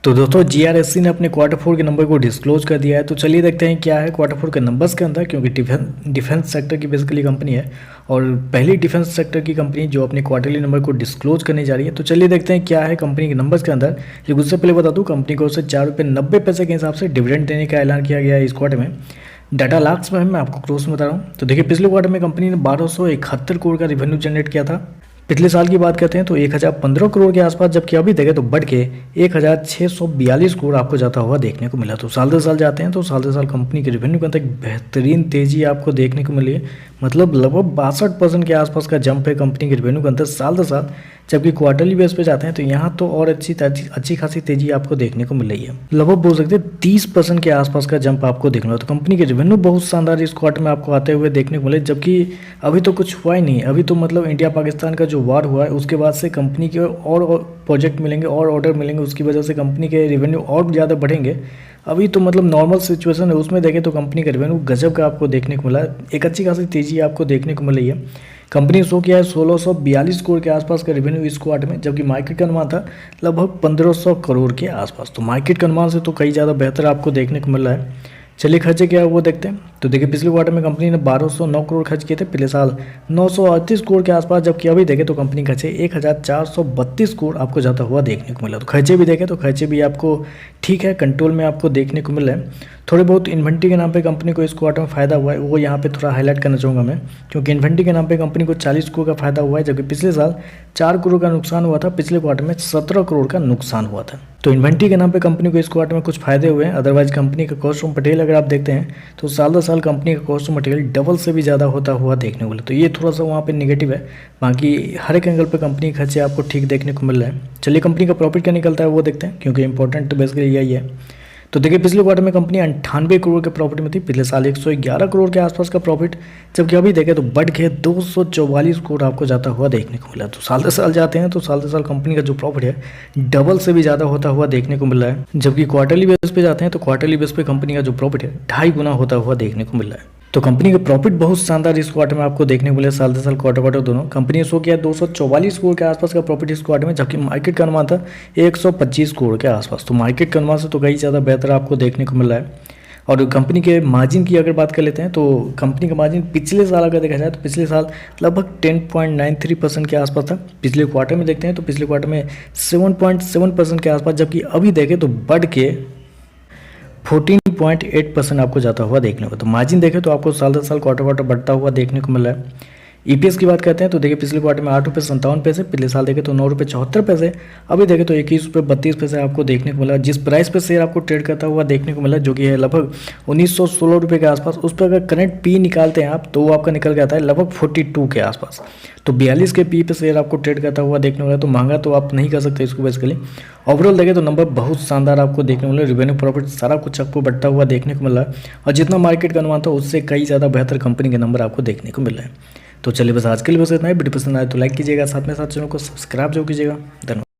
तो दोस्तों जीआरएससी ने अपने क्वार्टर फोर के नंबर को डिस्क्लोज कर दिया है। तो चलिए देखते हैं क्या है क्वार्टर फोर के नंबर्स के अंदर, क्योंकि डिफेंस सेक्टर की बेसिकली कंपनी है और पहली डिफेंस सेक्टर की कंपनी जो अपने क्वार्टरली नंबर को डिस्क्लोज करने जा रही है। तो चलिए देखते हैं क्या है कंपनी के नंबर्स के अंदर। लेकिन उससे पहले बता दूँ, कंपनी को उससे ₹4.90 के हिसाब से डिविडेंड देने का ऐलान किया गया है इस क्वार्टर में। डाटा लाख्स में मैं आपको क्रोस में बता रहा हूँ। तो देखिए, पिछले क्वार्टर में कंपनी ने 1271 करोड़ का रेवेन्यू जनरेट किया था। पिछले साल की बात करते हैं तो 1015 करोड़ के आसपास, जबकि अभी देखें तो बढ़ के 1642 करोड़ आपको जाता हुआ देखने को मिला। तो साल दर साल जाते हैं तो साल दर साल कंपनी के रेवेन्यू के अंदर एक बेहतरीन तेजी आपको देखने को मिली है। मतलब लगभग 62% के आसपास का जंप है कंपनी के रेवेन्यू के अंदर साल दर साल। जबकि क्वार्टरली बेस पे जाते हैं तो यहाँ तो और अच्छी खासी तेजी आपको देखने को मिल रही है। लगभग बोल सकते हैं 30% के आसपास का जंप आपको देखने को। तो कंपनी के रेवेन्यू बहुत शानदार इस क्वार्टर में आपको आते हुए देखने को मिले। जबकि अभी तो कुछ हुआ ही नहीं, अभी तो मतलब इंडिया पाकिस्तान का जो वार हुआ है उसके बाद से कंपनी के और प्रोजेक्ट मिलेंगे और ऑर्डर मिलेंगे, उसकी वजह से कंपनी के रेवेन्यू और ज़्यादा बढ़ेंगे। अभी तो मतलब नॉर्मल सिचुएशन है, उसमें देखें तो कंपनी का रेवेन्यू गजब का आपको देखने को मिला है। एक अच्छी खासी तेजी आपको देखने को मिल रही है। कंपनी शो किया है 1642 करोड़ के आसपास का रेवेन्यू इस क्वार्टर में, जबकि मार्केट का अनुमान था लगभग 1500 करोड़ के आसपास। तो मार्केट के अनुमान से तो कई ज़्यादा बेहतर आपको देखने को मिल रहा है। चलिए खर्चे क्या है वो देखते हैं। तो देखिए, पिछले क्वार्टर में कंपनी ने 1209 करोड़ खर्च किए थे, पिछले साल 938 करोड़ के आसपास, जबकि अभी देखें तो कंपनी खर्चे 1432 करोड़ आपको जाता हुआ देखने को मिला। तो खर्चे भी देखें तो खर्चे भी आपको ठीक है, कंट्रोल में आपको देखने को मिल रहा है। थोड़े बहुत इन्वेंट्री के नाम पे कंपनी को इस क्वार्टर में फायदा हुआ है, वो यहाँ पे थोड़ा हाईलाइट करना चाहूँगा मैं, क्योंकि इन्वेंट्री के नाम पे कंपनी को 40 करोड़ का फायदा हुआ है, जबकि पिछले साल 4 करोड़ का नुकसान हुआ था, पिछले क्वार्टर में 17 करोड़ का नुकसान हुआ था। तो इन्वेंट्री के नाम पे कंपनी को इस क्वार्टर में कुछ फायदे हुए हैं। अदरवाइज कंपनी का कॉस्ट ऑफ मटेरियल अगर आप देखते हैं तो साल दर साल कंपनी का कॉस्ट ऑफ मटेरियल डबल से भी ज़्यादा होता हुआ देखने को मिला। तो ये थोड़ा सा वहाँ पे नेगेटिव है। बाकी हर एक एंगल पे कंपनी के खर्चे आपको ठीक देखने को मिल रहा है। चलिए कंपनी का प्रॉफिट क्या निकलता है वो देखते हैं, क्योंकि इंपॉर्टेंट तो बेसिकली यही है। तो देखिए, पिछले क्वार्टर में कंपनी 98 करोड़ के प्रॉफिट में थी, पिछले साल 111 करोड़ के आसपास का प्रॉफिट, जबकि अभी देखें तो बढ़ के 244 करोड़ आपको जाता हुआ देखने को मिला। तो साल दर साल जाते हैं तो साल दर साल कंपनी का जो प्रॉफिट है डबल से भी ज़्यादा होता हुआ देखने को मिल रहा है। जबकि क्वार्टरली बेस पे जाते हैं तो क्वार्टरली बेस पे कंपनी का जो प्रॉफिट है 2.5 गुना होता हुआ देखने को मिल रहा है। तो कंपनी का प्रॉफिट बहुत शानदार इस क्वार्टर में आपको देखने को मिले, साल दर साल क्वार्टर दोनों। कंपनी ने शो किया 244 करोड़ के आसपास का प्रॉफिट इस क्वार्टर में, जबकि मार्केट का अनुमान था 125 करोड़ के आसपास। तो मार्केट के अनुमान से तो कई ज़्यादा बेहतर आपको देखने को मिल रहा है। और कंपनी के मार्जिन की अगर बात कर लेते हैं तो कंपनी का मार्जिन पिछले साल अगर देखा जाए तो पिछले साल लगभग 10.93% के आसपास था। पिछले क्वार्टर में देखते हैं तो पिछले क्वार्टर में 7.7% के आसपास, जबकि अभी देखें तो बढ़ के 14.8% आपको जाता हुआ देखने को। तो मार्जिन देखें तो आपको साल दर साल क्वार्टर बढ़ता हुआ देखने को मिल रहा है। ईपीएस की बात करते हैं तो देखिए, पिछले क्वार्टर में 8 रुपये 57 पैसे, पिछले साल देखें तो 9 रुपये 74 पैसे, अभी देखें तो 21 रुपये 32 पैसे आपको देखने को मिला। जिस प्राइस पे शेयर आपको ट्रेड करता हुआ देखने को मिला, जो कि है लगभग 1916 रुपये के आसपास, उस पर अगर करंट पी निकालते हैं आप तो वो आपका निकल जाता है लगभग 42 के आसपास। तो 42 के पी पे शेयर आपको ट्रेड करता हुआ देखने को मिला। तो महंगा तो आप नहीं कर सकते इसको बेसिकली। ओवरऑल देखें तो नंबर बहुत शानदार आपको देखने को मिला, रेवेन्यू प्रॉफिट सारा कुछ आपको बढ़ता हुआ देखने को मिला है, और जितना मार्केट का अनुमान था उससे कई ज़्यादा बेहतर कंपनी के नंबर आपको देखने को मिल रहे हैं। तो चलिए बस आज के लिए बस इतना ही। वीडियो पसंद आए तो लाइक कीजिएगा, साथ में साथ चैनल को सब्सक्राइब जरूर कीजिएगा। धन्यवाद।